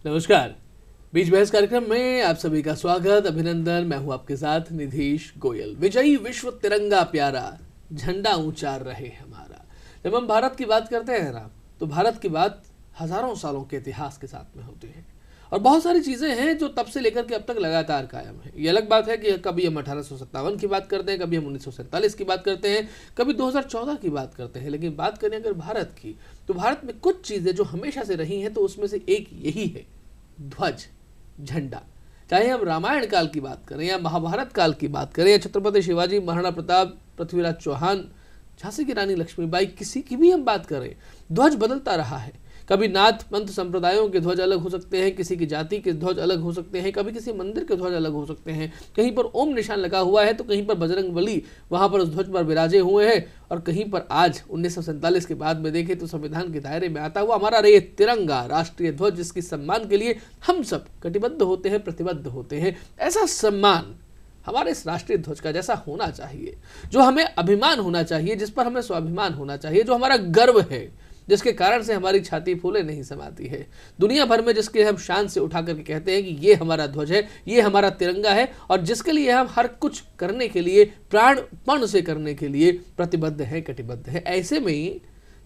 नमस्कार। बीच बहस कार्यक्रम में आप सभी का स्वागत, अभिनंदन। मैं हूं आपके साथ निधीश गोयल। विजयी विश्व तिरंगा प्यारा, झंडा ऊंचा रहे हमारा। जब हम भारत की बात करते हैं ना, तो भारत की बात हजारों सालों के इतिहास के साथ में होती है और बहुत सारी चीजें हैं जो तब से लेकर के अब तक लगातार कायम है। ये अलग बात है कि कभी हम 1857 की बात करते हैं, कभी हम 1947 की बात करते हैं, कभी 2014 की बात करते हैं, लेकिन बात करें अगर भारत की, तो भारत में कुछ चीजें जो हमेशा से रही हैं, तो उसमें से एक यही है, ध्वज, झंडा। चाहे हम रामायण काल की बात करें या महाभारत काल की बात करें या छत्रपति शिवाजी, महाराणा प्रताप, पृथ्वीराज चौहान, झांसी की रानी लक्ष्मीबाई, किसी की भी हम बात करें, ध्वज बदलता रहा है। कभी नाथ पंथ संप्रदायों के ध्वज अलग हो सकते हैं, किसी की जाति के ध्वज अलग हो सकते हैं, कभी किसी मंदिर के ध्वज अलग हो सकते हैं। कहीं पर ओम निशान लगा हुआ है तो कहीं पर बजरंग बली वहां पर उस ध्वज पर विराजे हुए हैं, और कहीं पर आज 1947 के बाद में देखें तो संविधान के दायरे में आता हुआ हमारा ये तिरंगा राष्ट्रीय ध्वज, जिसके सम्मान के लिए हम सब कटिबद्ध होते हैं, प्रतिबद्ध होते हैं। ऐसा सम्मान हमारे इस राष्ट्रीय ध्वज का जैसा होना चाहिए, जो हमें अभिमान होना चाहिए, जिस पर हमें स्वाभिमान होना चाहिए, जो हमारा गर्व है, जिसके कारण से हमारी छाती फूले नहीं समाती है। दुनिया भर में जिसके हम शान से उठा करके कहते हैं कि ये हमारा ध्वज है, ये हमारा तिरंगा है, और जिसके लिए हम हर कुछ करने के लिए, प्राणपण से करने के लिए प्रतिबद्ध हैं, कटिबद्ध हैं। ऐसे में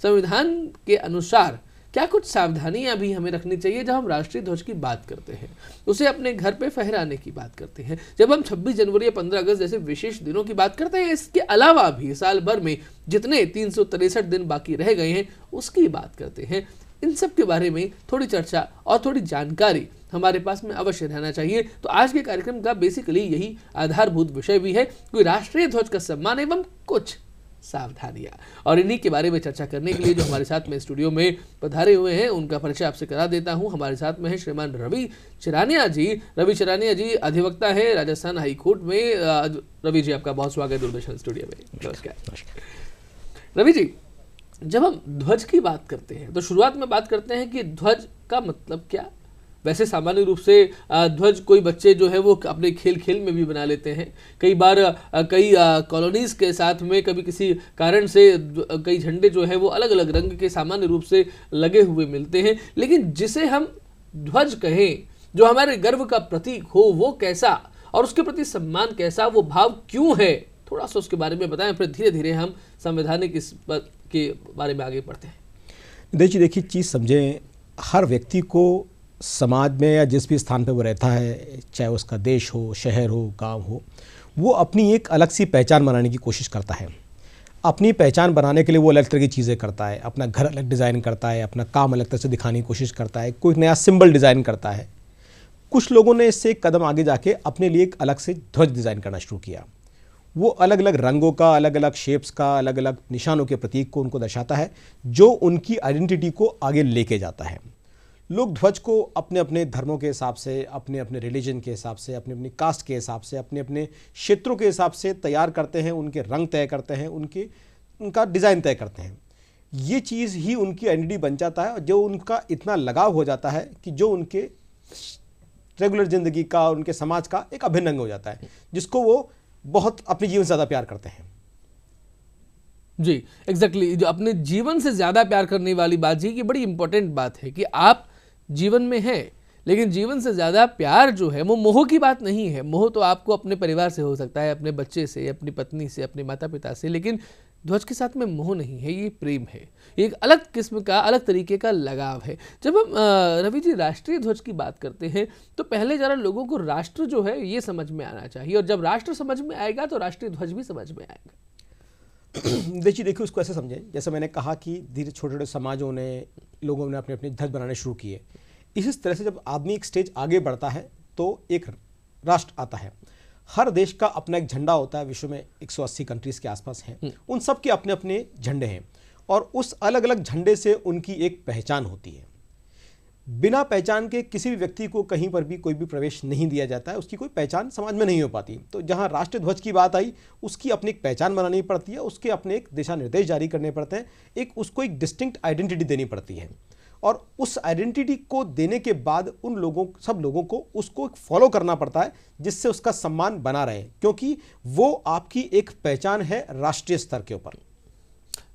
संविधान के अनुसार क्या कुछ सावधानियां भी हमें रखनी चाहिए जब हम राष्ट्रीय ध्वज की बात करते हैं, उसे अपने घर पे फहराने की बात करते हैं, जब हम 26 जनवरी या 15 अगस्त जैसे विशेष दिनों की बात करते हैं। इसके अलावा भी साल भर में जितने 363 दिन बाकी रह गए हैं उसकी बात करते हैं। इन सब के बारे में थोड़ी चर्चा और थोड़ी जानकारी हमारे पास में अवश्य रहना चाहिए। तो आज के कार्यक्रम का बेसिकली यही आधारभूत विषय भी है, कोई राष्ट्रीय ध्वज का सम्मान एवं कुछ सावधानियां। और इन्हीं के बारे में चर्चा करने के लिए जो हमारे साथ में स्टूडियो में पधारे हुए हैं, उनका परिचय आपसे करा देता हूं। हमारे साथ में है श्रीमान रवि चरानिया जी। रवि चरानिया जी अधिवक्ता है राजस्थान हाई कोर्ट में। रवि जी, आपका बहुत स्वागत है दूरदर्शन स्टूडियो में। नमस्कार रवि जी। जब हम ध्वज की बात करते हैं तो शुरुआत में बात करते हैं कि ध्वज का मतलब क्या। वैसे सामान्य रूप से ध्वज कोई बच्चे जो है वो अपने खेल खेल में भी बना लेते हैं। कई बार कई कॉलोनीज के साथ में कभी किसी कारण से कई झंडे जो है वो अलग अलग रंग के सामान्य रूप से लगे हुए मिलते हैं, लेकिन जिसे हम ध्वज कहें, जो हमारे गर्व का प्रतीक हो, वो कैसा और उसके प्रति सम्मान कैसा, वो भाव क्यों है, थोड़ा सा उसके बारे में बताएं, फिर धीरे धीरे हम संवैधानिक इस के बारे में आगे बढ़ते हैं। देखिए चीज़ समझें, हर व्यक्ति को समाज में या जिस भी स्थान पर वो रहता है, चाहे उसका देश हो, शहर हो, गांव हो, वो अपनी एक अलग सी पहचान बनाने की कोशिश करता है। अपनी पहचान बनाने के लिए वो अलग तरह की चीज़ें करता है, अपना घर अलग डिज़ाइन करता है, अपना काम अलग तरह से दिखाने की कोशिश करता है, कोई नया सिंबल डिज़ाइन करता है। कुछ लोगों ने इससे एक कदम आगे जाके अपने लिए एक अलग से ध्वज डिज़ाइन करना शुरू किया। वो अलग अलग रंगों का, अलग अलग शेप्स का, अलग अलग निशानों के प्रतीक को उनको दर्शाता है, जो उनकी आइडेंटिटी को आगे लेके जाता है। लोग ध्वज को अपने अपने धर्मों के हिसाब से, अपने अपने रिलीजन के हिसाब से, अपने अपनी कास्ट के हिसाब से, अपने अपने क्षेत्रों के हिसाब से तैयार करते हैं, उनके रंग तय करते हैं, उनका डिज़ाइन तय करते हैं। ये चीज़ ही उनकी आइडेंटिटी बन जाता है, जो उनका इतना लगाव हो जाता है कि जो उनके रेगुलर ज़िंदगी का, उनके समाज का एक अभिन्न अंग हो जाता है, जिसको वो बहुत अपने जीवन से ज़्यादा प्यार करते हैं। जी एग्जैक्टली, जो अपने जीवन से ज़्यादा प्यार करने वाली बात जी की बड़ी इंपॉर्टेंट बात है कि आप जीवन में हैं, लेकिन जीवन से ज़्यादा प्यार जो है वो मोह की बात नहीं है। मोह तो आपको अपने परिवार से हो सकता है, अपने बच्चे से, अपनी पत्नी से, अपने माता पिता से, लेकिन ध्वज के साथ में मोह नहीं है, ये प्रेम है। एक अलग किस्म का, अलग तरीके का लगाव है। जब हम रवि जी राष्ट्रीय ध्वज की बात करते हैं तो पहले ज़रा लोगों को राष्ट्र जो है ये समझ में आना चाहिए, और जब राष्ट्र समझ में आएगा तो राष्ट्रीय ध्वज भी समझ में आएगा। देखिए उसको ऐसे समझें, जैसे मैंने कहा कि धीरे छोटे छोटे समाजों ने, लोगों ने अपने अपने ध्वज बनाने शुरू किए। इसी तरह से जब आदमी एक स्टेज आगे बढ़ता है तो एक राष्ट्र आता है। हर देश का अपना एक झंडा होता है। विश्व में 180 कंट्रीज़ के आसपास हैं, उन सब के अपने अपने झंडे हैं, और उस अलग अलग झंडे से उनकी एक पहचान होती है। बिना पहचान के किसी भी व्यक्ति को कहीं पर भी कोई भी प्रवेश नहीं दिया जाता है, उसकी कोई पहचान समाज में नहीं हो पाती। तो जहां राष्ट्रीय ध्वज की बात आई, उसकी अपनी एक पहचान बनानी पड़ती है, उसके अपने एक दिशा निर्देश जारी करने पड़ते हैं, उसको एक डिस्टिंक्ट आइडेंटिटी देनी पड़ती है, और उस आइडेंटिटी को देने के बाद सब लोगों को उसको फॉलो करना पड़ता है, जिससे उसका सम्मान बना रहे, क्योंकि वो आपकी एक पहचान है राष्ट्रीय स्तर के ऊपर।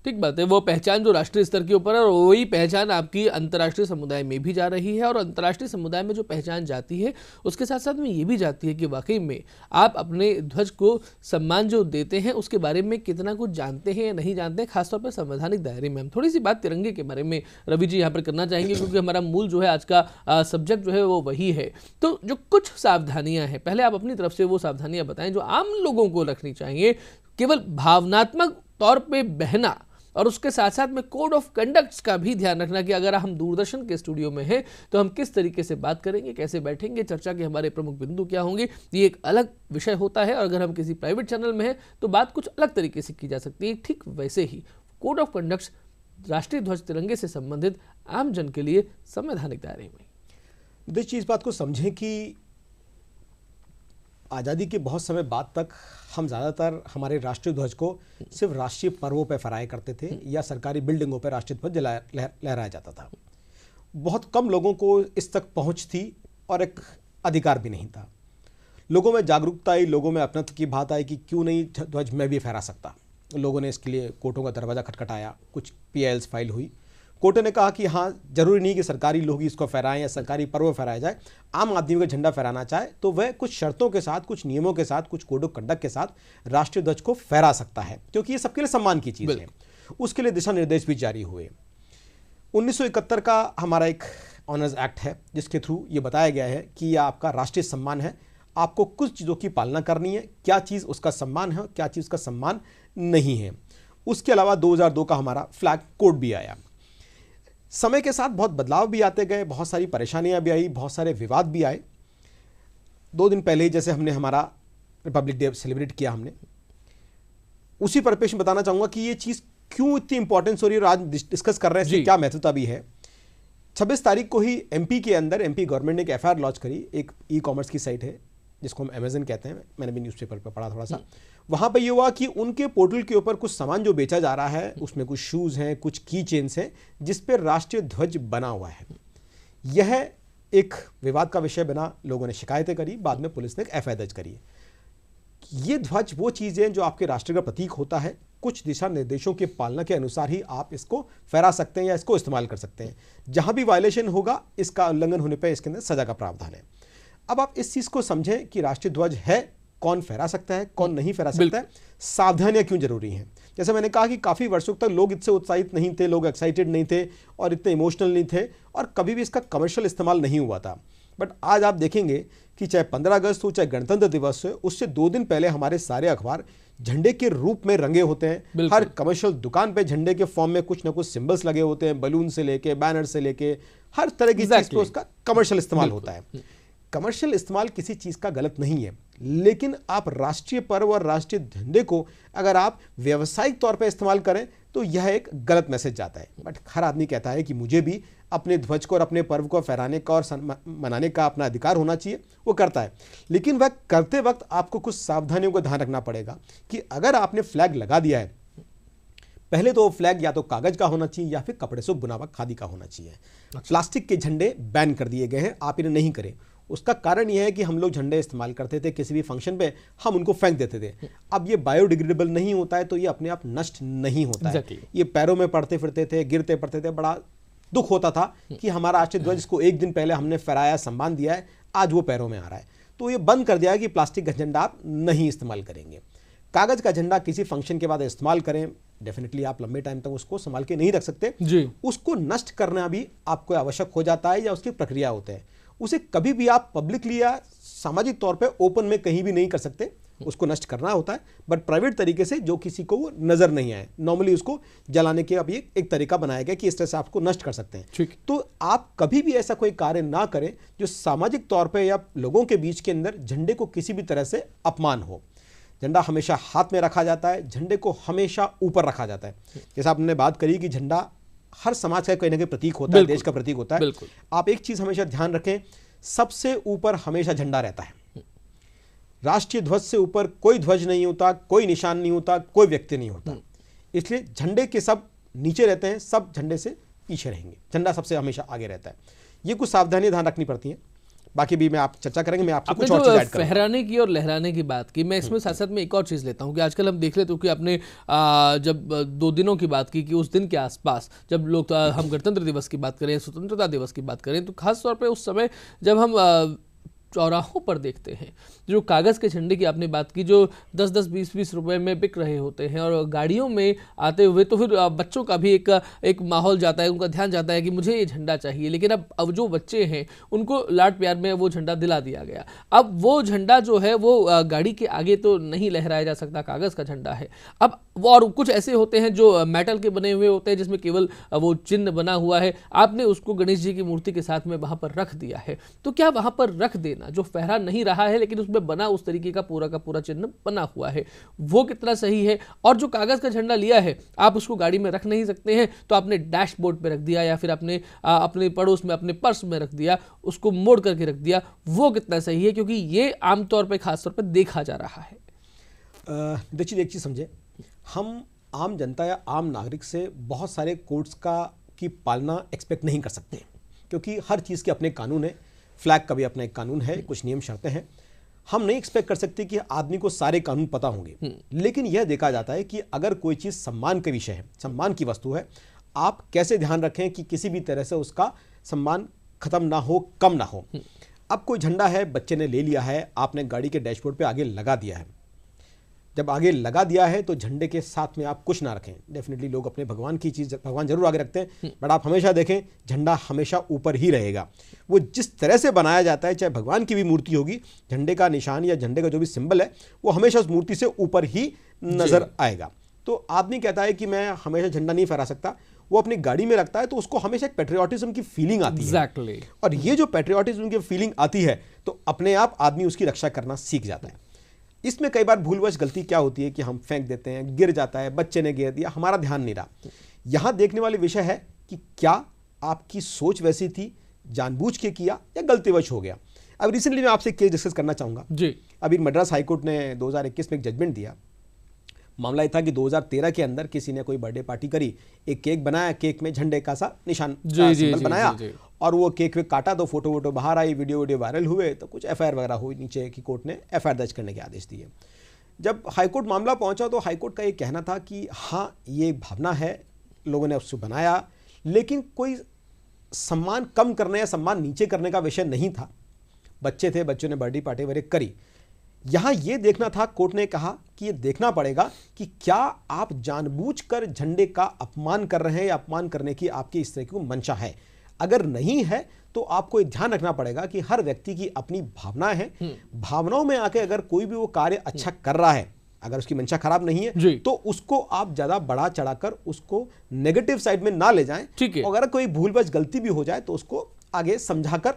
ठीक बात है। वो पहचान जो राष्ट्रीय स्तर के ऊपर है, और वही पहचान आपकी अंतर्राष्ट्रीय समुदाय में भी जा रही है, और अंतर्राष्ट्रीय समुदाय में जो पहचान जाती है उसके साथ साथ में ये भी जाती है कि वाकई में आप अपने ध्वज को सम्मान जो देते हैं उसके बारे में कितना कुछ जानते हैं या नहीं जानते हैं, खासतौर पर संवैधानिक दायरे में। हम थोड़ी सी बात तिरंगे के बारे में रवि जी यहाँ पर करना चाहेंगे, क्योंकि हमारा मूल जो है आज का सब्जेक्ट जो है वो वही है। तो जो कुछ सावधानियां हैं, पहले आप अपनी तरफ से वो सावधानियां बताएं जो आम लोगों को रखनी चाहिए। केवल भावनात्मक तौर पे बहना, और उसके साथ साथ में कोड ऑफ कंडक्ट्स का भी ध्यान रखना कि अगर हम दूरदर्शन के स्टूडियो में हैं तो हम किस तरीके से बात करेंगे, कैसे बैठेंगे, चर्चा के हमारे प्रमुख बिंदु क्या होंगे, ये एक अलग विषय होता है। और अगर हम किसी प्राइवेट चैनल में हैं तो बात कुछ अलग तरीके से की जा सकती है। ठीक वैसे ही कोड ऑफ कंडक्ट्स राष्ट्रीय ध्वज तिरंगे से संबंधित आम जन के लिए संवैधानिक दायरे में। देखिए, इस बात को समझें कि आज़ादी के बहुत समय बाद तक हम ज़्यादातर हमारे राष्ट्रीय ध्वज को सिर्फ राष्ट्रीय पर्वों पर फहराया करते थे या सरकारी बिल्डिंगों पर राष्ट्रीय ध्वज लहराया जाता था। बहुत कम लोगों को इस तक पहुंच थी और एक अधिकार भी नहीं था। लोगों में जागरूकता आई, लोगों में अपनत्व की बात आई कि क्यों नहीं ध्वज मैं भी फहरा सकता। लोगों ने इसके लिए कोर्टों का दरवाज़ा खटखटाया, कुछ PILs फाइल हुई। कोर्ट ने कहा कि हाँ, जरूरी नहीं कि सरकारी लोग ही इसको फहराएं या सरकारी पर्व फहराया जाए। आम आदमी का झंडा फहराना चाहे तो वह कुछ शर्तों के साथ, कुछ नियमों के साथ, कुछ कोड ऑफ कंडक्ट के साथ राष्ट्रीय ध्वज को फहरा सकता है, क्योंकि ये सबके लिए सम्मान की चीज़ है। उसके लिए दिशा निर्देश भी जारी हुए। 1971 का हमारा एक ऑनर्स एक्ट है जिसके थ्रू ये बताया गया है कि यह आपका राष्ट्रीय सम्मान है, आपको कुछ चीज़ों की पालना करनी है, क्या चीज़ उसका सम्मान है, क्या चीज़ उसका सम्मान नहीं है। उसके अलावा 2002 का हमारा फ्लैग कोड भी आया। समय के साथ बहुत बदलाव भी आते गए, बहुत सारी परेशानियां भी आई, बहुत सारे विवाद भी आए। 2 दिन पहले ही जैसे हमने हमारा रिपब्लिक डे सेलिब्रेट किया, हमने उसी परिप्रेक्ष्य में बताना चाहूँगा कि ये चीज़ क्यों इतनी इंपॉर्टेंस हो रही है और आज डिस्कस कर रहे हैं, इसकी क्या महत्वता भी है। 26 तारीख को ही MP के अंदर MP गवर्नमेंट ने एक FIR लॉन्च करी। एक ई-कॉमर्स की साइट है जिसको हम अमेजन कहते हैं, मैंने भी न्यूज़पेपर पर पढ़ा थोड़ा सा। वहाँ पर यह हुआ कि उनके पोर्टल के ऊपर कुछ सामान जो बेचा जा रहा है, उसमें कुछ शूज़ हैं, कुछ की चेन्स हैं जिस पर राष्ट्रीय ध्वज बना हुआ है। यह एक विवाद का विषय बना, लोगों ने शिकायतें करी, बाद में पुलिस ने एक FIR दर्ज करी। ये ध्वज वो चीज़ें जो आपके राष्ट्र का प्रतीक होता है, कुछ दिशा निर्देशों की पालना के अनुसार ही आप इसको फहरा सकते हैं या इसको इस्तेमाल कर सकते हैं। जहाँ भी वायलेशन होगा, इसका उल्लंघन होने पर इसके अंदर सजा का प्रावधान है। अब आप इस चीज़ को समझें कि राष्ट्रीय ध्वज है, कौन फहरा सकता है, कौन नहीं फहरा सकता है, सावधानियां क्यों जरूरी हैं। जैसे मैंने कहा कि काफ़ी वर्षों तक लोग इससे उत्साहित नहीं थे, लोग एक्साइटेड नहीं थे और इतने इमोशनल नहीं थे, और कभी भी इसका कमर्शियल इस्तेमाल नहीं हुआ था। बट आज आप देखेंगे कि चाहे 15 अगस्त हो, चाहे गणतंत्र दिवस हो, उससे 2 दिन पहले हमारे सारे अखबार झंडे के रूप में रंगे होते हैं। हर कमर्शियल दुकान पे झंडे के फॉर्म में कुछ ना कुछ सिंबल्स लगे होते हैं, बलून से लेके, बैनर से लेके, हर तरह की चीज़ पे उसका कमर्शियल इस्तेमाल होता है। कमर्शियल इस्तेमाल किसी चीज़ का गलत नहीं है, लेकिन आप राष्ट्रीय पर्व और राष्ट्रीय झंडे को अगर आप व्यावसायिक तौर पर इस्तेमाल करें तो यह एक गलत मैसेज जाता है। बट हर आदमी कहता है कि मुझे भी अपने ध्वज को और अपने पर्व को फहराने का और मनाने का अपना अधिकार होना चाहिए, वो करता है। लेकिन वह करते वक्त आपको कुछ सावधानियों का ध्यान रखना पड़ेगा कि अगर आपने फ्लैग लगा दिया है, पहले तो वो फ्लैग या तो कागज का होना चाहिए या फिर कपड़े से बुना हुआ खादी का होना चाहिए। प्लास्टिक के झंडे बैन कर दिए गए हैं, आप इन्हें नहीं करें। उसका कारण यह है कि हम लोग झंडे इस्तेमाल करते थे, किसी भी फंक्शन पे हम उनको फेंक देते थे। अब ये बायोडिग्रेडेबल नहीं होता है तो ये अपने आप नष्ट नहीं होता है। ये पैरों में पड़ते फिरते थे, गिरते पड़ते थे, बड़ा दुख होता था कि हमारा राष्ट्रीय ध्वज को 1 दिन पहले हमने फहराया, सम्मान दिया है, आज वो पैरों में आ रहा है। तो ये बंद कर दिया है कि प्लास्टिक का झंडा आप नहीं इस्तेमाल करेंगे। कागज का झंडा किसी फंक्शन के बाद इस्तेमाल करें, डेफिनेटली आप लंबे टाइम तक उसको संभाल के नहीं रख सकते जी। उसको नष्ट करना भी आपको आवश्यक हो जाता है या उसकी प्रक्रिया होते हैं। उसे कभी भी आप पब्लिकली या सामाजिक तौर पे ओपन में कहीं भी नहीं कर सकते, उसको नष्ट करना होता है। बट प्राइवेट तरीके से जो किसी को वो नजर नहीं आए, नॉर्मली उसको जलाने के अभी एक तरीका बनाया गया कि इस तरह से आपको नष्ट कर सकते हैं। तो आप कभी भी ऐसा कोई कार्य ना करें जो सामाजिक तौर पर या लोगों के बीच के अंदर झंडे को किसी भी तरह से अपमान हो। झंडा हमेशा हाथ में रखा जाता है, झंडे को हमेशा ऊपर रखा जाता है। जैसे आपने बात करी कि झंडा हर समाज का कोई ना कोई प्रतीक होता है, देश का प्रतीक होता है। आप एक चीज हमेशा ध्यान रखें, सबसे ऊपर हमेशा झंडा रहता है। राष्ट्रीय ध्वज से ऊपर कोई ध्वज नहीं होता, कोई निशान नहीं होता, कोई व्यक्ति नहीं होता। इसलिए झंडे के सब नीचे रहते हैं, सब झंडे से पीछे रहेंगे, झंडा सबसे हमेशा आगे रहता है। ये कुछ सावधानियां ध्यान रखनी पड़ती हैं। बाकी भी मैं आप चर्चा करेंगे, मैं आपसे आपने कुछ और चीज़ जो ऐड करूंगा। फहराने की और लहराने की बात की, मैं इसमें साथ साथ में एक और चीज़ लेता हूँ कि आजकल हम देख लेते हो कि आपने जब 2 दिनों की बात की कि उस दिन के आसपास जब लोग हम गणतंत्र दिवस की बात करें, स्वतंत्रता दिवस की बात करें, तो खास तौर पे उस समय जब हम चौराहों पर देखते हैं जो कागज़ के झंडे की आपने बात की, जो 10-10 20-20 रुपए में बिक रहे होते हैं और गाड़ियों में आते हुए, तो फिर बच्चों का भी एक माहौल जाता है, उनका ध्यान जाता है कि मुझे ये झंडा चाहिए। लेकिन अब जो बच्चे हैं उनको लाड प्यार में वो झंडा दिला दिया गया। अब वो झंडा जो है वो गाड़ी के आगे तो नहीं लहराया जा सकता, कागज़ का झंडा है। अब वो और कुछ ऐसे होते हैं जो मेटल के बने हुए होते हैं जिसमें केवल वो चिन्ह बना हुआ है, आपने उसको गणेश जी की मूर्ति के साथ में वहाँ पर रख दिया है। तो क्या वहाँ पर रख देना जो फहरा नहीं रहा है लेकिन उसमें बना उस तरीके का पूरा चिन्ह बना हुआ है, वो कितना सही है? और जो कागज का झंडा लिया है आप उसको गाड़ी में रख नहीं सकते हैं तो आपने डैशबोर्ड पे रख दिया या फिर आपने अपने पड़ोस में अपने पर्स में रख दिया, उसको मोड़ करके रख दिया, वो कितना सही है? क्योंकि ये आमतौर पर खासतौर पर देखा जा रहा है। देखिए एक चीज़ समझे, हम आम जनता या आम नागरिक से बहुत सारे कोड्स की पालना एक्सपेक्ट नहीं कर सकते, क्योंकि हर चीज़ के अपने कानून है। फ्लैग का भी अपना एक कानून है, कुछ नियम शर्तें हैं। हम नहीं एक्सपेक्ट कर सकते कि आदमी को सारे कानून पता होंगे, लेकिन यह देखा जाता है कि अगर कोई चीज़ सम्मान का विषय है, सम्मान की वस्तु है, आप कैसे ध्यान रखें कि किसी भी तरह से उसका सम्मान खत्म ना हो, कम ना हो। अब कोई झंडा है, बच्चे ने ले लिया है, आपने गाड़ी के डैशबोर्ड पे आगे लगा दिया है। जब आगे लगा दिया है तो झंडे के साथ में आप कुछ ना रखें। डेफिनेटली लोग अपने भगवान की चीज़, भगवान जरूर आगे रखते हैं, बट आप हमेशा देखें झंडा हमेशा ऊपर ही रहेगा। वो जिस तरह से बनाया जाता है, चाहे भगवान की भी मूर्ति होगी, झंडे का निशान या झंडे का जो भी सिंबल है वो हमेशा उस मूर्ति से ऊपर ही नजर आएगा। तो आदमी कहता है कि मैं हमेशा झंडा नहीं फहरा सकता, वो अपनी गाड़ी में रखता है तो उसको हमेशा एक पेट्रियाटिज्म की फीलिंग आती है। और ये जो पेट्रियाटिज्म की फीलिंग आती है तो अपने आप आदमी उसकी रक्षा करना सीख जाता है। इसमें कई बार भूलवश गलती क्या होती है कि हम फेंक देते हैं, गिर जाता है, बच्चे ने गिर दिया, हमारा ध्यान नहीं रहा। यहां देखने वाले विषय है कि क्या आपकी सोच वैसी थी, जानबूझ के किया या गलतीवश हो गया। अब रिसेंटली मैं आपसे एक केस डिस्कस करना चाहूंगा जी। अभी मद्रास हाईकोर्ट ने 2021 में एक जजमेंट दिया। मामला ये था कि 2013 के अंदर किसी ने कोई बर्थडे पार्टी करी, एक केक बनाया, केक में झंडे का सा निशान सिंबल बनाया और वो केक में काटा तो फोटो वोटो बाहर आई, वीडियो वायरल हुए, तो कुछ एफआईआर वगैरह हुई नीचे कि कोर्ट ने एफआईआर दर्ज करने के आदेश दिए। जब हाईकोर्ट मामला पहुंचा तो हाईकोर्ट का ये कहना था कि हाँ ये भावना है, लोगों ने उसको बनाया, लेकिन कोई सम्मान कम करने या सम्मान नीचे करने का विषय नहीं था। बच्चे थे, बच्चों ने बर्थडे पार्टी वगैरह करी। यहां यह देखना था, कोर्ट ने कहा कि यह देखना पड़ेगा कि क्या आप जानबूझकर झंडे का अपमान कर रहे हैं या अपमान करने की आपकी इस तरह की मंशा है। अगर नहीं है तो आपको ध्यान रखना पड़ेगा कि हर व्यक्ति की अपनी भावना है, भावनाओं में आके अगर कोई भी वो कार्य अच्छा कर रहा है, अगर उसकी मंशा खराब नहीं है तो उसको आप ज्यादा बढ़ा चढ़ाकर उसको नेगेटिव साइड में ना ले जाएं। अगर कोई भूलवश गलती भी हो जाए तो उसको आगे समझाकर,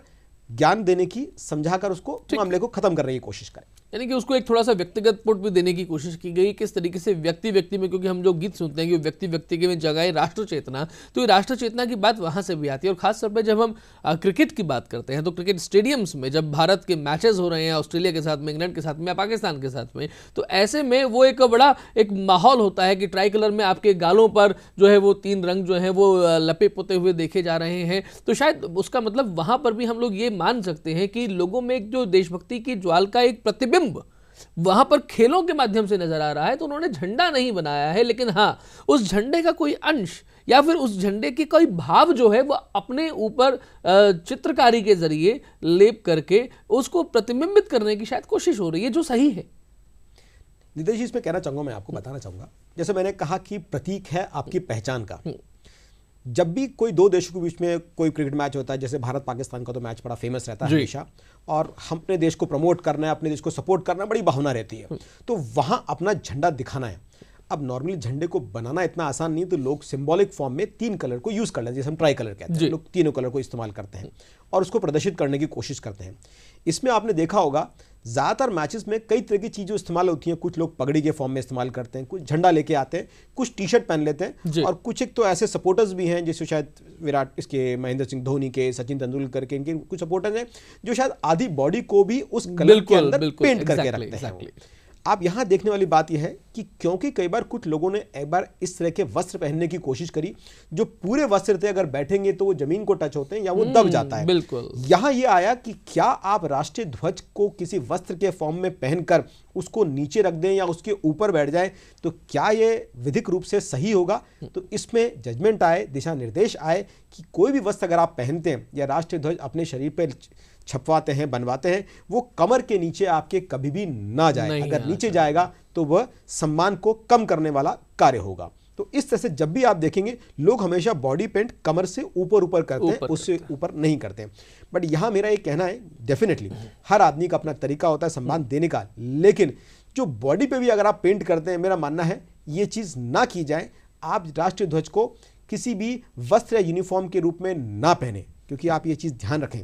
ज्ञान देने की, समझाकर उसको मामले को खत्म करने की कोशिश करें। यानी कि उसको एक थोड़ा सा व्यक्तिगत पुट भी देने की कोशिश की गई, किस तरीके से व्यक्ति में, क्योंकि हम जो गीत सुनते हैं कि व्यक्ति के में जगाए राष्ट्र चेतना, तो ये राष्ट्र चेतना की बात वहां से भी आती है। और खास तौर पे जब हम क्रिकेट की बात करते हैं तो क्रिकेट स्टेडियम्स में जब भारत के मैचेस हो रहे हैं ऑस्ट्रेलिया के साथ में, इंग्लैंड के साथ में, पाकिस्तान के साथ में, तो ऐसे में वो एक बड़ा एक माहौल होता है कि ट्राई कलर में आपके गालों पर जो है वो 3 रंग जो है वो लपे पोते हुए देखे जा रहे हैं। तो शायद उसका मतलब वहां पर भी हम लोग ये मान सकते हैं कि लोगों में एक जो देशभक्ति की ज्वाल का एक प्रतिबिंब वहां पर खेलों के माध्यम से नजर आ रहा है। तो उन्होंने झंडा नहीं बनाया है, लेकिन हाँ उस झंडे का कोई अंश या फिर उस झंडे की कोई भाव जो है वो अपने ऊपर चित्रकारी के जरिए लेप करके उसको प्रतिबिंबित करने की शायद कोशिश हो रही है, जो सही है। नितेश जी, इसमें कहना चाहूंगा, मैं आपको बताना चाहूंगा, जैसे मैंने कहा कि प्रतीक है आपकी पहचान का। जब भी कोई 2 देशों के बीच में कोई क्रिकेट मैच होता है, जैसे भारत पाकिस्तान का तो मैच बड़ा फेमस रहता है हमेशा, और हम अपने देश को प्रमोट करना है, अपने देश को सपोर्ट करना बड़ी भावना रहती है, तो वहां अपना झंडा दिखाना है। अब नॉर्मली झंडे को बनाना इतना आसान नहीं, तो लोग सिंबॉलिक फॉर्म में 3 कलर को यूज कर लेते हैं, जैसे हम ट्राई कलर कहते हैं, लोग तीनों कलर को इस्तेमाल करते हैं और उसको प्रदर्शित करने की कोशिश करते हैं। इसमें आपने देखा होगा ज्यादातर मैचेस में कई तरह की चीजें इस्तेमाल होती हैं। कुछ लोग पगड़ी के फॉर्म में इस्तेमाल करते हैं, कुछ झंडा लेके आते हैं, कुछ टी-शर्ट पहन लेते हैं, और कुछ एक तो ऐसे सपोर्टर्स भी हैं, जैसे शायद विराट, इसके महेंद्र सिंह धोनी के, सचिन तेंदुलकर के, इनके कुछ सपोर्टर्स हैं जो शायद आधी बॉडी को भी उस कलर के अंदर पेंट करके रखते हैं। आप यहाँ देखने वाली बात यह है कि क्योंकि कई बार कुछ लोगों ने एक बार इस तरह के वस्त्र पहनने की कोशिश करी, जो पूरे वस्त्र थे अगर बैठेंगे तो वो जमीन को टच होते हैं या वो दब जाता है। बिल्कुल। यहाँ ये आया कि क्या आप राष्ट्रीय ध्वज को किसी वस्त्र के फॉर्म में पहनकर उसको नीचे रख दें या उसके ऊपर बैठ जाए, तो क्या ये विधिक रूप से सही होगा? तो इसमें जजमेंट आए, दिशा निर्देश आए कि कोई भी वस्त्र अगर आप पहनते हैं या राष्ट्रीय ध्वज अपने शरीर पर छपवाते हैं, बनवाते हैं, वो कमर के नीचे आपके कभी भी ना जाए। अगर नीचे जाएगा तो वह सम्मान को कम करने वाला कार्य होगा। तो इस तरह से जब भी आप देखेंगे, लोग हमेशा बॉडी पेंट कमर से ऊपर करते हैं, उससे ऊपर नहीं करते। बट यहां मेरा ये कहना है, डेफिनेटली हर आदमी का अपना तरीका होता है सम्मान देने का, लेकिन जो बॉडी पे भी अगर आप पेंट करते हैं, मेरा मानना है ये चीज ना की जाए। आप राष्ट्रीय ध्वज को किसी भी वस्त्र या यूनिफॉर्म के रूप में ना पहने, क्योंकि आप ये चीज ध्यान रखें,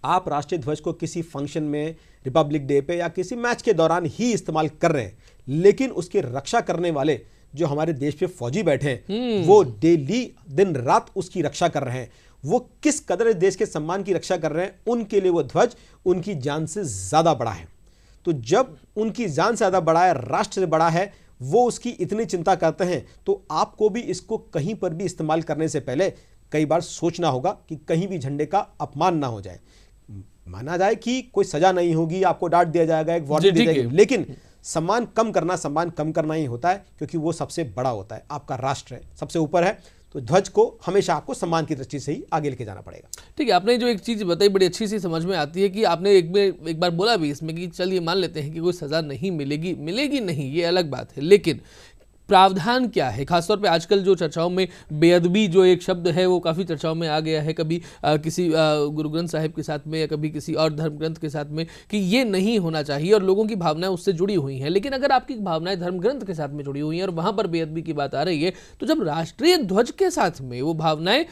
आप राष्ट्रीय ध्वज को किसी फंक्शन में, रिपब्लिक डे पे या किसी मैच के दौरान ही इस्तेमाल कर रहे हैं, लेकिन उसकी रक्षा करने वाले जो हमारे देश पे फौजी बैठे हैं, वो डेली दिन रात उसकी रक्षा कर रहे हैं। वो किस कदर देश के सम्मान की रक्षा कर रहे हैं, उनके लिए वो ध्वज उनकी जान से ज्यादा बड़ा है। तो जब उनकी जान से ज्यादा बड़ा है, राष्ट्र से बड़ा है, वो उसकी इतनी चिंता करते हैं, तो आपको भी इसको कहीं पर भी इस्तेमाल करने से पहले कई बार सोचना होगा कि कहीं भी झंडे का अपमान ना हो जाए। माना जाए कि कोई सजा नहीं होगी, आपको डांट दिया जाएगा, एक वार्निंग दी जाएगी, लेकिन सम्मान कम करना ही होता है, क्योंकि वो सबसे बड़ा होता है, आपका राष्ट्र है, सबसे ऊपर है। तो ध्वज को हमेशा आपको सम्मान की दृष्टि से ही आगे लेके जाना पड़ेगा। ठीक है, आपने जो एक चीज बताई बड़ी अच्छी सी समझ में आती है कि आपने एक बार बोला भी इसमें कि चलिए मान लेते हैं कि कोई सजा नहीं मिलेगी नहीं, ये अलग बात है, लेकिन प्रावधान क्या है? खासतौर पे आजकल जो चर्चाओं में बेअदबी जो एक शब्द है वो काफ़ी चर्चाओं में आ गया है, कभी किसी गुरु ग्रंथ साहिब के साथ में या कभी किसी और धर्म ग्रंथ के साथ में, कि ये नहीं होना चाहिए और लोगों की भावनाएं उससे जुड़ी हुई हैं। लेकिन अगर आपकी भावनाएं धर्म ग्रंथ के साथ में जुड़ी हुई हैं और वहाँ पर बेअदबी की बात आ रही है, तो जब राष्ट्रीय ध्वज के साथ में वो भावनाएं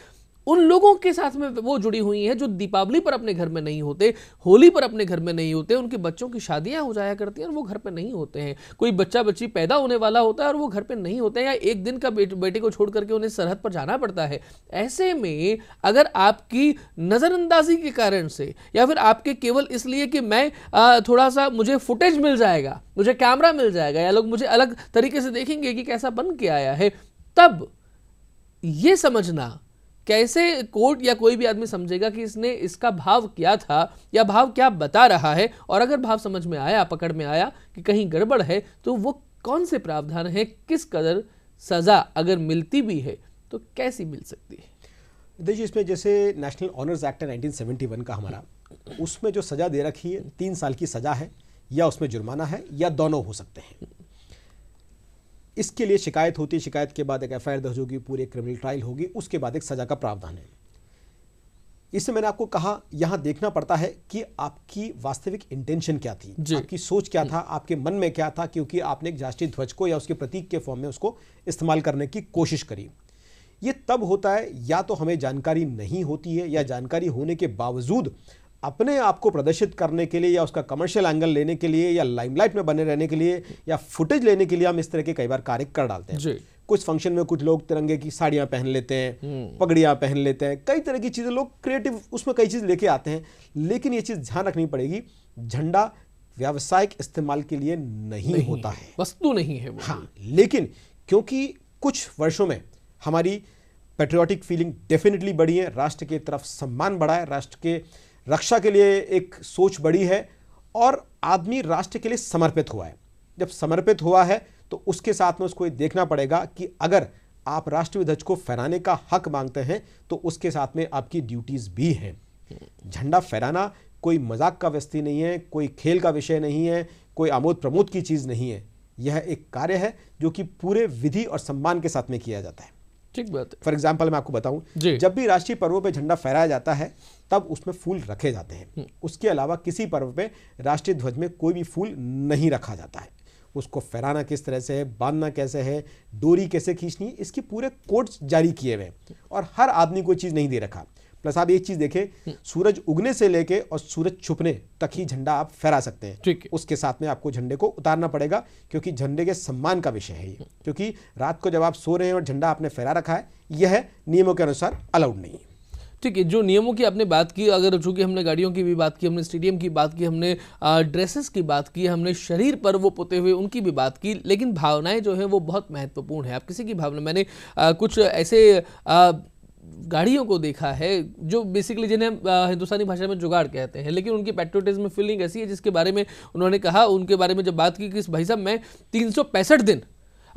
उन लोगों के साथ में वो जुड़ी हुई हैं जो दीपावली पर अपने घर में नहीं होते, होली पर अपने घर में नहीं होते, उनके बच्चों की शादियां हो जाया करती हैं और वो घर पे नहीं होते हैं, कोई बच्चा बच्ची पैदा होने वाला होता है और वो घर पे नहीं होते हैं, या एक दिन का बेटे को छोड़ करके उन्हें सरहद पर जाना पड़ता है। ऐसे में अगर आपकी नज़रअंदाजी के कारण से या फिर आपके केवल इसलिए कि मैं थोड़ा सा मुझे फुटेज मिल जाएगा, मुझे कैमरा मिल जाएगा, या लोग मुझे अलग तरीके से देखेंगे कि कैसा बन के आया है, तब ये समझना कैसे कोर्ट या कोई भी आदमी समझेगा कि इसने इसका भाव क्या था या भाव क्या बता रहा है, और अगर भाव समझ में आया, पकड़ में आया कि कहीं गड़बड़ है, तो वो कौन से प्रावधान है, किस कदर सजा अगर मिलती भी है तो कैसी मिल सकती है? देखिए, इसमें जैसे नेशनल ऑनर्स एक्ट 1971 का हमारा, उसमें जो सजा दे रखी है 3 साल की सजा है, या उसमें जुर्माना है, या दोनों हो सकते हैं। इसके लिए शिकायत होती है, शिकायत के बाद एक एफआईआर दर्ज होगी, पूरी क्रिमिनल ट्रायल होगी, उसके बाद एक सजा का प्रावधान है। इससे मैंने आपको कहा, यहां देखना पड़ता है कि आपकी वास्तविक इंटेंशन क्या थी, आपकी सोच क्या था, आपके मन में क्या था, क्योंकि आपने एक राष्ट्रीय ध्वज को या उसके प्रतीक के फॉर्म में उसको इस्तेमाल करने की कोशिश करी। ये तब होता है या तो हमें जानकारी नहीं होती है, या जानकारी होने के बावजूद अपने आप को प्रदर्शित करने के लिए या उसका कमर्शियल एंगल लेने के लिए या लाइमलाइट में बने रहने के लिए या फुटेज लेने के लिए हम इस तरह के कई बार कार्य कर डालते हैं। कुछ फंक्शन में कुछ लोग तिरंगे की साड़ियां पहन लेते हैं, पगड़ियां पहन लेते हैं, कई तरह की चीजें, लोग क्रिएटिव उसमें कई चीज लेके आते हैं। लेकिन ये चीज ध्यान रखनी पड़ेगी, झंडा व्यावसायिक इस्तेमाल के लिए नहीं होता है, वस्तु नहीं है वो। हाँ, लेकिन क्योंकि कुछ वर्षों में हमारी पेट्रियोटिक फीलिंग डेफिनेटली बढ़ी है, राष्ट्र की तरफ सम्मान बढ़ा है, राष्ट्र के रक्षा के लिए एक सोच बढ़ी है, और आदमी राष्ट्र के लिए समर्पित हुआ है। जब समर्पित हुआ है तो उसके साथ में उसको ये देखना पड़ेगा कि अगर आप राष्ट्रीय ध्वज को फहराने का हक मांगते हैं तो उसके साथ में आपकी ड्यूटीज भी हैं। झंडा फहराना कोई मजाक का वस्तु नहीं है, कोई खेल का विषय नहीं है, कोई आमोद प्रमोद की चीज नहीं है। यह एक कार्य है जो कि पूरे विधि और सम्मान के साथ में किया जाता है। ठीक बात है। फॉर एग्जाम्पल मैं आपको बताऊं, जब भी राष्ट्रीय पर्वों पे झंडा फहराया जाता है तब उसमें फूल रखे जाते हैं। उसके अलावा किसी पर्व पे राष्ट्रीय ध्वज में कोई भी फूल नहीं रखा जाता है। उसको फहराना किस तरह से है, बांधना कैसे है, डोरी कैसे खींचनी है, इसके पूरे कोड्स जारी किए हुए हैं, और हर आदमी को चीज नहीं दे रखा। प्लस आप एक चीज देखें, सूरज उगने से लेके और सूरज छुपने तक ही झंडा आप फहरा सकते हैं। उसके साथ में आपको झंडे को उतारना पड़ेगा, क्योंकि झंडे के सम्मान का विषय है ये। क्योंकि रात को जब आप सो रहे हैं और झंडा आपने फहरा रखा है, यह नियमों के अनुसार अलाउड नहीं है। ठीक है, जो नियमों की आपने बात की, अगर चूंकि हमने गाड़ियों की भी बात की, हमने स्टेडियम की बात की, हमने ड्रेसेस की बात की, हमने शरीर पर वो पुते हुए उनकी भी बात की, लेकिन भावनाएं जो है वो बहुत महत्वपूर्ण है। आप किसी की भावना, मैंने कुछ ऐसे गाड़ियों को देखा है जो बेसिकली जिन्हें हिंदुस्तानी भाषा में जुगाड़ कहते हैं, लेकिन उनकी पैट्रियोटिज्म फीलिंग ऐसी है जिसके बारे में उन्होंने कहा, उनके बारे में जब बात की कि भाई साहब मैं 365 दिन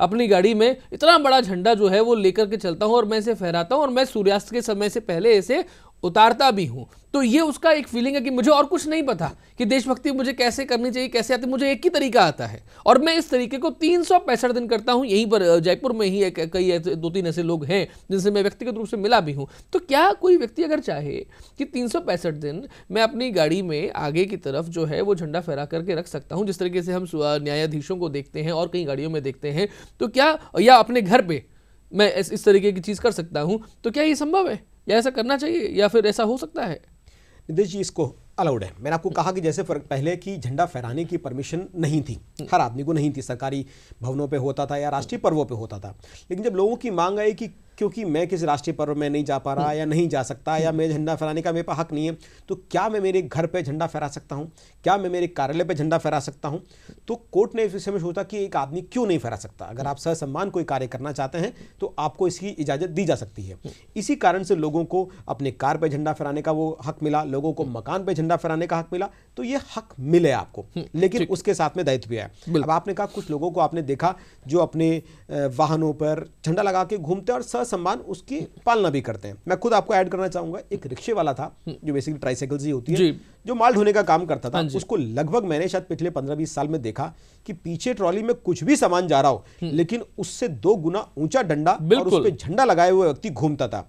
अपनी गाड़ी में इतना बड़ा झंडा जो है वो लेकर के चलता हूं और मैं इसे फहराता हूं और मैं सूर्यास्त के समय से पहले इसे उतारता भी हूं। तो ये उसका एक फीलिंग है कि मुझे और कुछ नहीं पता कि देशभक्ति मुझे कैसे करनी चाहिए, कैसे आती, मुझे एक ही तरीका आता है और मैं इस तरीके को 365 दिन करता हूं। यहीं पर जयपुर में ही कई 2-3 ऐसे लोग हैं जिनसे मैं व्यक्तिगत रूप से मिला भी हूं। तो क्या कोई व्यक्ति अगर चाहे कि 365 दिन मैं अपनी गाड़ी में आगे की तरफ जो है वो झंडा फहरा करके रख सकता हूं, जिस तरीके से हम न्यायाधीशों को देखते हैं और कई गाड़ियों में देखते हैं, तो क्या, या अपने घर पर मैं इस तरीके की चीज़ कर सकता हूं, तो क्या ये संभव है या ऐसा करना चाहिए या फिर ऐसा हो सकता है? निदेश जी, इसको अलाउड है। मैंने आपको कहा कि जैसे पहले की झंडा फहराने की परमिशन नहीं थी, हर आदमी को नहीं थी, सरकारी भवनों पे होता था या राष्ट्रीय पर्वों पे होता था। लेकिन जब लोगों की मांग आई कि क्योंकि मैं किसी राष्ट्रीय पर्व में नहीं जा पा रहा या नहीं जा सकता या मैं झंडा फहराने का मेरे पास हक नहीं है, तो क्या मैं मेरे घर पे झंडा फहरा सकता हूँ, क्या मैं मेरे कार्यालय पे झंडा फहरा सकता हूँ? तो कोर्ट ने इस विषय में सोचा कि एक आदमी क्यों नहीं फहरा सकता। अगर आप ससम्मान कोई कार्य करना चाहते हैं तो आपको इसकी इजाज़त दी जा सकती है। इसी कारण से लोगों को अपने कार पे झंडा फहराने का वो हक मिला, लोगों को मकान पे झंडा फहराने का हक मिला। तो ये हक मिले आपको, लेकिन उसके साथ में दायित्व भी है। अब आपने कहा कुछ लोगों को आपने देखा जो अपने वाहनों पर झंडा लगा के घूमते हैं और ससम्मान उसकी पालना भी करते हैं। मैं खुद आपको ऐड करना चाहूंगा, एक रिक्शे वाला था जो बेसिकली ट्राइसाइकिल ही होती है, जो माल ढोने का काम करता था। उसको लगभग मैंने शायद पिछले 15-20 साल में देखा कि पीछे ट्रॉली में कुछ भी सामान जा रहा हो, लेकिन उससे 2 गुना ऊंचा डंडा और उस पर झंडा लगाए हुए व्यक्ति घूमता था।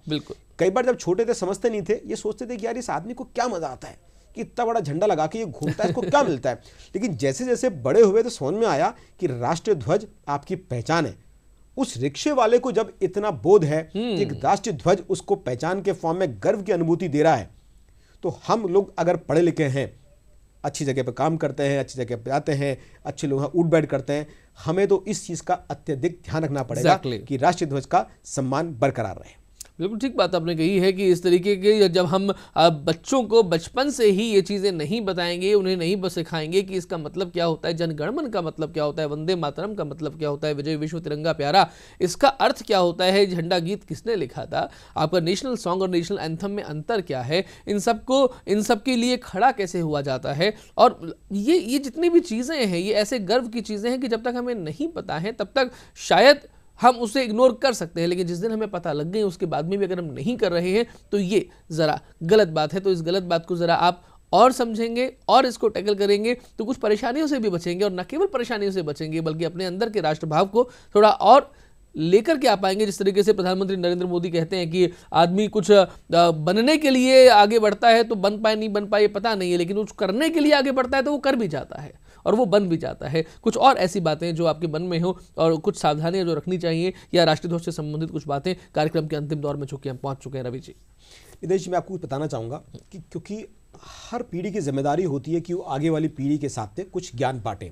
कई बार जब छोटे थे समझते नहीं थे, ये सोचते थे कि यार इस आदमी को क्या मजा आता है कि इतना बड़ा झंडा लगा के ये घूमता है, इसको क्या मिलता है। लेकिन जैसे जैसे बड़े हुए तो समझ में आया कि राष्ट्रीय ध्वज आपकी पहचान है। उस रिक्शे वाले को जब इतना बोध है कि राष्ट्रीय ध्वज उसको पहचान के फॉर्म में गर्व की अनुभूति दे रहा है, तो हम लोग अगर पढ़े लिखे हैं, अच्छी जगह पर काम करते हैं, अच्छी जगह पर जाते हैं, अच्छे लोग उठ बैठ करते हैं, हमें तो इस चीज का अत्यधिक ध्यान रखना पड़ेगा कि राष्ट्रीय ध्वज का सम्मान बरकरार रहे। बिल्कुल ठीक बात आपने कही है कि इस तरीके के जब हम बच्चों को बचपन से ही ये चीज़ें नहीं बताएंगे, उन्हें नहीं सिखाएंगे कि इसका मतलब क्या होता है, जनगणमन का मतलब क्या होता है, वंदे मातरम का मतलब क्या होता है, विजय विश्व तिरंगा प्यारा इसका अर्थ क्या होता है, झंडा गीत किसने लिखा था, आपका नेशनल सॉन्ग और नेशनल एंथम में अंतर क्या है, इन सब के लिए खड़ा कैसे हुआ जाता है। और ये जितनी भी चीज़ें हैं, ये ऐसे गर्व की चीज़ें हैं कि जब तक हमें नहीं पता है तब तक शायद हम उसे इग्नोर कर सकते हैं, लेकिन जिस दिन हमें पता लग गई उसके बाद में भी अगर हम नहीं कर रहे हैं तो ये ज़रा गलत बात है। तो इस गलत बात को ज़रा आप और समझेंगे और इसको टैकल करेंगे तो कुछ परेशानियों से भी बचेंगे, और न केवल परेशानियों से बचेंगे बल्कि अपने अंदर के राष्ट्रभाव को थोड़ा और लेकर के आ पाएंगे। जिस तरीके से प्रधानमंत्री नरेंद्र मोदी कहते हैं कि आदमी कुछ बनने के लिए आगे बढ़ता है तो बन पाए नहीं बन पाए पता नहीं है, लेकिन कुछ करने के लिए आगे बढ़ता है तो वो कर भी जाता है और वो बन भी जाता है। कुछ और ऐसी बातें जो आपके मन में हो और कुछ सावधानियां जो रखनी चाहिए या राष्ट्रीय ध्वज से संबंधित कुछ बातें कार्यक्रम के अंतिम दौर में चूंकि हम पहुंच चुके हैं। रवि जी, निदेश जी, मैं आपको बताना चाहूँगा कि क्योंकि हर पीढ़ी की जिम्मेदारी होती है कि वो आगे वाली पीढ़ी के साथ में कुछ ज्ञान बांटें।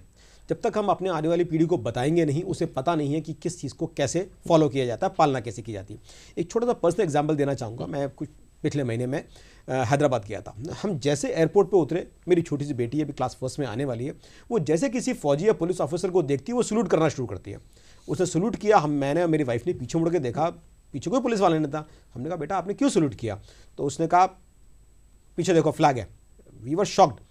जब तक हम अपने आने वाली पीढ़ी को बताएंगे नहीं, उसे पता नहीं है कि किस चीज़ को कैसे फॉलो किया जाता है, पालना कैसे की जाती है। एक छोटा सा पर्सनल एग्जाम्पल देना चाहूँगा। मैं कुछ पिछले महीने में हैदराबाद गया था। हम जैसे एयरपोर्ट पे उतरे, मेरी छोटी सी बेटी अभी क्लास 1 में आने वाली है, वो जैसे किसी फौजी या पुलिस ऑफिसर को देखती है वो सल्यूट करना शुरू करती है। उसने सल्यूट किया, मैंने और मेरी वाइफ ने पीछे मुड़ के देखा, पीछे कोई पुलिस वाले नहीं था। हमने कहा बेटा आपने क्यों सल्यूट किया? तो उसने कहा पीछे देखो फ्लैग है। We were shocked.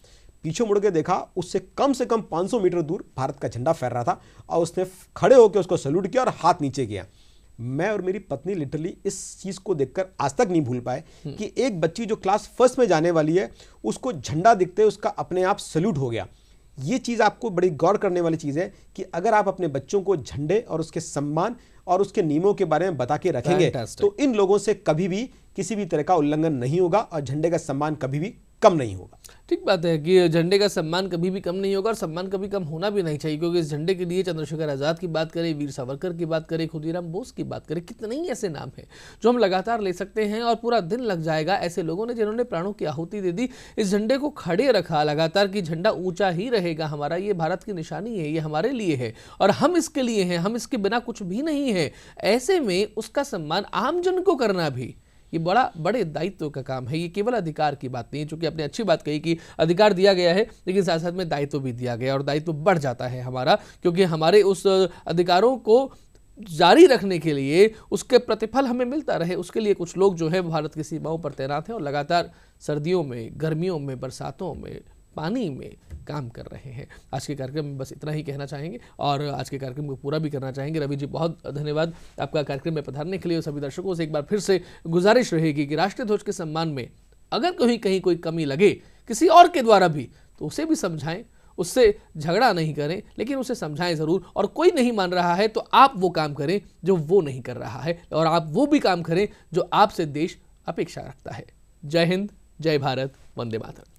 पीछे मुड़ के देखा, उससे कम 500 मीटर दूर भारत का झंडा फहर रहा था और उसने खड़े होकर उसको सल्यूट किया और हाथ नीचे किया। मैं और मेरी पत्नी लिटरली इस चीज़ को देखकर आज तक नहीं भूल पाए कि एक बच्ची जो क्लास 1 में जाने वाली है उसको झंडा दिखते उसका अपने आप सल्यूट हो गया। ये चीज़ आपको बड़ी गौर करने वाली चीज़ है कि अगर आप अपने बच्चों को झंडे और उसके सम्मान और उसके नियमों के बारे में बता के रखेंगे तो इन लोगों से कभी भी किसी भी तरह का उल्लंघन नहीं होगा और झंडे का सम्मान कभी भी कम नहीं होगा। ठीक बात है कि झंडे का सम्मान कभी भी कम नहीं होगा और सम्मान कभी कम होना भी नहीं चाहिए, क्योंकि इस झंडे के लिए चंद्रशेखर आज़ाद की बात करें, वीर सावरकर की बात करें, खुदीराम बोस की बात करें, कितने ही ऐसे नाम हैं जो हम लगातार ले सकते हैं और पूरा दिन लग जाएगा ऐसे लोगों ने जिन्होंने प्राणों की आहुति दे दी, इस झंडे को खड़े रखा लगातार कि झंडा ऊंचा ही रहेगा हमारा, ये भारत की निशानी है, ये हमारे लिए है और हम इसके लिए हैं, हम इसके बिना कुछ भी नहीं है। ऐसे में उसका सम्मान आमजन को करना भी ये बड़े दायित्व का काम है। ये केवल अधिकार की बात नहीं है, चूंकि आपने अच्छी बात कही कि अधिकार दिया गया है लेकिन साथ साथ में दायित्व भी दिया गया और दायित्व बढ़ जाता है हमारा, क्योंकि हमारे उस अधिकारों को जारी रखने के लिए उसके प्रतिफल हमें मिलता रहे, उसके लिए कुछ लोग जो है भारत की सीमाओं पर तैनात हैं और लगातार सर्दियों में, गर्मियों में, बरसातों में, पानी में काम कर रहे हैं। आज के कार्यक्रम में बस इतना ही कहना चाहेंगे और आज के कार्यक्रम को पूरा भी करना चाहेंगे। रवि जी, बहुत धन्यवाद आपका कार्यक्रम में पधारने के लिए। सभी दर्शकों से एक बार फिर से गुजारिश रहेगी कि राष्ट्रीय ध्वज के सम्मान में अगर कहीं कोई कमी लगे किसी और के द्वारा भी, तो उसे भी समझाएं, उससे झगड़ा नहीं करें, लेकिन उसे समझाएं ज़रूर। और कोई नहीं मान रहा है तो आप वो काम करें जो वो नहीं कर रहा है, और आप वो भी काम करें जो आपसे देश अपेक्षा रखता है। जय हिंद, जय भारत, वंदे मातरम।